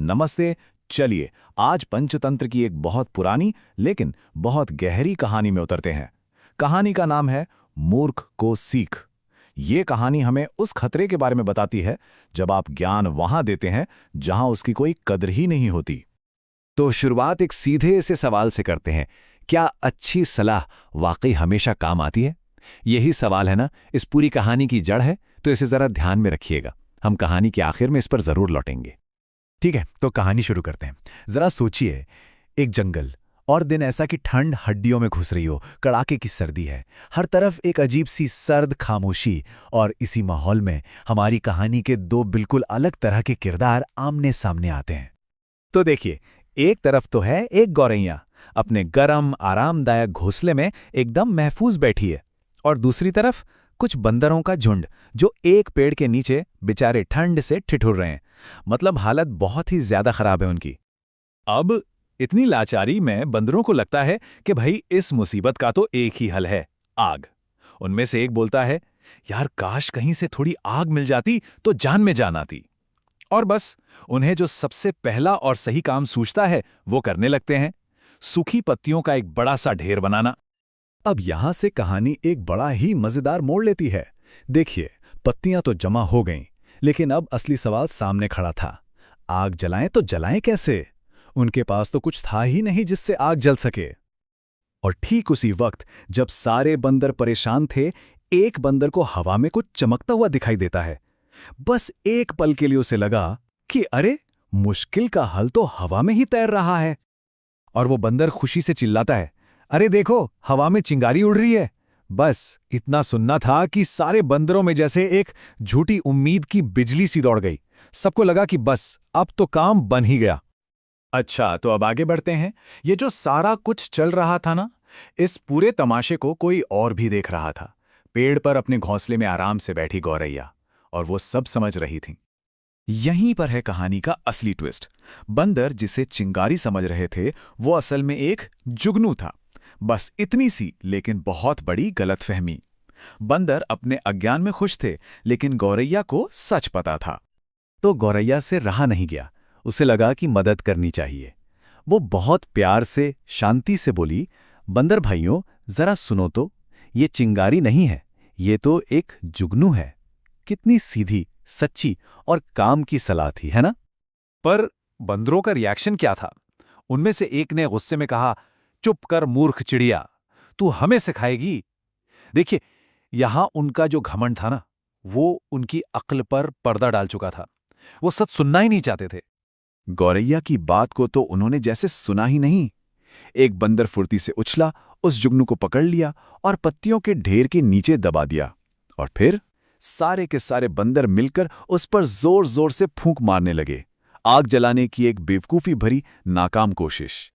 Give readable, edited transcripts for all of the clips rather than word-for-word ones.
नमस्ते। चलिए आज पंचतंत्र की एक बहुत पुरानी लेकिन बहुत गहरी कहानी में उतरते हैं। कहानी का नाम है मूर्ख को सीख। ये कहानी हमें उस खतरे के बारे में बताती है जब आप ज्ञान वहां देते हैं जहां उसकी कोई कद्र ही नहीं होती। तो शुरुआत एक सीधे से सवाल से करते हैं, क्या अच्छी सलाह वाकई हमेशा काम आती है? यही सवाल है ना, इस पूरी कहानी की जड़ है, तो इसे जरा ध्यान में रखिएगा। हम कहानी के आखिर में इस पर जरूर लौटेंगे। ठीक है, तो कहानी शुरू करते हैं। जरा सोचिए, एक जंगल और दिन ऐसा कि ठंड हड्डियों में घुस रही हो, कड़ाके की सर्दी है, हर तरफ एक अजीब सी सर्द खामोशी। और इसी माहौल में हमारी कहानी के दो बिल्कुल अलग तरह के किरदार आमने सामने आते हैं। तो देखिए, एक तरफ तो है एक गौरैया, अपने गरम आरामदायक घोंसले में एकदम महफूज बैठी है, और दूसरी तरफ कुछ बंदरों का झुंड जो एक पेड़ के नीचे बेचारे ठंड से ठिठुर रहे हैं। मतलब हालत बहुत ही ज्यादा खराब है उनकी। अब इतनी लाचारी में बंदरों को लगता है कि भाई इस मुसीबत का तो एक ही हल है, आग। उनमें से एक बोलता है, यार काश कहीं से थोड़ी आग मिल जाती तो जान में जान आती। और बस उन्हें जो सबसे पहला और सही काम सूझता है वो करने लगते हैं, सूखी पत्तियों का एक बड़ा सा ढेर बनाना। अब यहां से कहानी एक बड़ा ही मजेदार मोड़ लेती है। देखिए, पत्तियां तो जमा हो गईं, लेकिन अब असली सवाल सामने खड़ा था। आग जलाएं तो जलाएं कैसे? उनके पास तो कुछ था ही नहीं जिससे आग जल सके। और ठीक उसी वक्त जब सारे बंदर परेशान थे, एक बंदर को हवा में कुछ चमकता हुआ दिखाई देता है। बस एक पल के लिए उसे लगा कि अरे, मुश्किल का हल तो हवा में ही तैर रहा है। और वो बंदर खुशी से चिल्लाता है, अरे देखो, हवा में चिंगारी उड़ रही है। बस इतना सुनना था कि सारे बंदरों में जैसे एक झूठी उम्मीद की बिजली सी दौड़ गई। सबको लगा कि बस अब तो काम बन ही गया। अच्छा, तो अब आगे बढ़ते हैं। ये जो सारा कुछ चल रहा था ना, इस पूरे तमाशे को कोई और भी देख रहा था। पेड़ पर अपने घोंसले में आराम से बैठी गौरैया, और वो सब समझ रही थी। यहीं पर है कहानी का असली ट्विस्ट। बंदर जिसे चिंगारी समझ रहे थे, वो असल में एक जुगनू था। बस इतनी सी लेकिन बहुत बड़ी गलतफहमी। बंदर अपने अज्ञान में खुश थे, लेकिन गौरैया को सच पता था। तो गौरैया से रहा नहीं गया, उसे लगा कि मदद करनी चाहिए। वो बहुत प्यार से शांति से बोली, बंदर भाइयों जरा सुनो तो, ये चिंगारी नहीं है, ये तो एक जुगनू है। कितनी सीधी, सच्ची और काम की सलाह थी, है ना? पर बंदरों का रिएक्शन क्या था? उनमें से एक ने गुस्से में कहा, चुप कर मूर्ख चिड़िया, तू हमें सिखाएगी? देखिए, यहां उनका जो घमंड था ना, वो उनकी अक्ल पर पर्दा डाल चुका था। वो सच सुनना ही नहीं चाहते थे। गौरैया की बात को तो उन्होंने जैसे सुना ही नहीं। एक बंदर फुर्ती से उछला, उस जुगनू को पकड़ लिया और पत्तियों के ढेर के नीचे दबा दिया। और फिर सारे के सारे बंदर मिलकर उस पर जोर जोर से फूंक मारने लगे। आग जलाने की एक बेवकूफी भरी नाकाम कोशिश।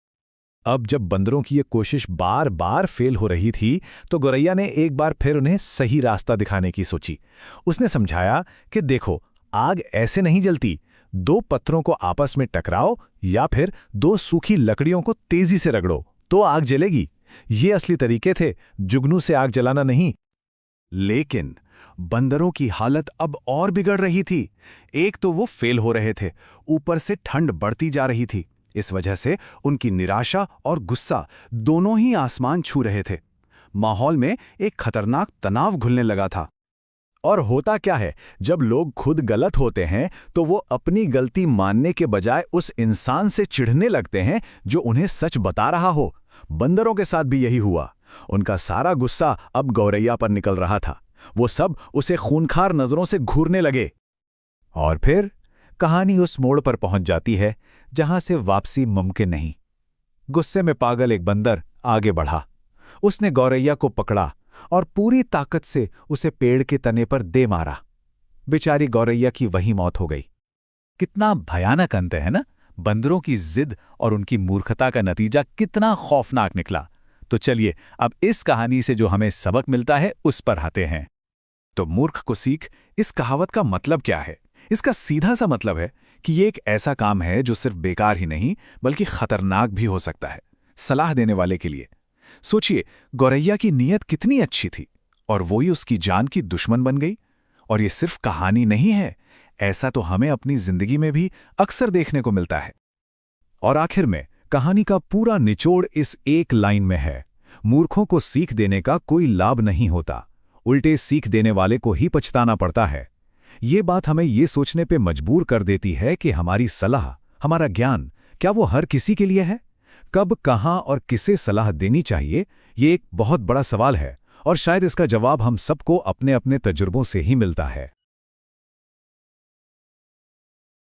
अब जब बंदरों की ये कोशिश बार बार फेल हो रही थी, तो गौरैया ने एक बार फिर उन्हें सही रास्ता दिखाने की सोची। उसने समझाया कि देखो, आग ऐसे नहीं जलती। दो पत्थरों को आपस में टकराओ या फिर दो सूखी लकड़ियों को तेजी से रगड़ो तो आग जलेगी। ये असली तरीके थे, जुगनू से आग जलाना नहीं। लेकिन बंदरों की हालत अब और बिगड़ रही थी। एक तो वो फेल हो रहे थे, ऊपर से ठंड बढ़ती जा रही थी। इस वजह से उनकी निराशा और गुस्सा दोनों ही आसमान छू रहे थे। माहौल में एक खतरनाक तनाव घुलने लगा था। और होता क्या है, जब लोग खुद गलत होते हैं तो वो अपनी गलती मानने के बजाय उस इंसान से चिढ़ने लगते हैं जो उन्हें सच बता रहा हो। बंदरों के साथ भी यही हुआ। उनका सारा गुस्सा अब गौरैया पर निकल रहा था। वो सब उसे खूंखार नजरों से घूरने लगे। और फिर कहानी उस मोड़ पर पहुंच जाती है जहां से वापसी मुमकिन नहीं। गुस्से में पागल एक बंदर आगे बढ़ा। उसने गौरैया को पकड़ा और पूरी ताकत से उसे पेड़ के तने पर दे मारा। बेचारी गौरैया की वही मौत हो गई। कितना भयानक अंत है ना? बंदरों की जिद और उनकी मूर्खता का नतीजा कितना खौफनाक निकला। तो चलिए अब इस कहानी से जो हमें सबक मिलता है उस पर आते हैं। तो मूर्ख को सीख, इस कहावत का मतलब क्या है? इसका सीधा सा मतलब है कि ये एक ऐसा काम है जो सिर्फ बेकार ही नहीं बल्कि खतरनाक भी हो सकता है, सलाह देने वाले के लिए। सोचिए, गौरैया की नीयत कितनी अच्छी थी और वो ही उसकी जान की दुश्मन बन गई। और ये सिर्फ कहानी नहीं है, ऐसा तो हमें अपनी जिंदगी में भी अक्सर देखने को मिलता है। और आखिर में कहानी का पूरा निचोड़ इस एक लाइन में है, मूर्खों को सीख देने का कोई लाभ नहीं होता, उल्टे सीख देने वाले को ही पछताना पड़ता है। ये बात हमें ये सोचने पे मजबूर कर देती है कि हमारी सलाह, हमारा ज्ञान, क्या वो हर किसी के लिए है? कब, कहाँ और किसे सलाह देनी चाहिए, ये एक बहुत बड़ा सवाल है, और शायद इसका जवाब हम सबको अपने अपने तजुर्बों से ही मिलता है।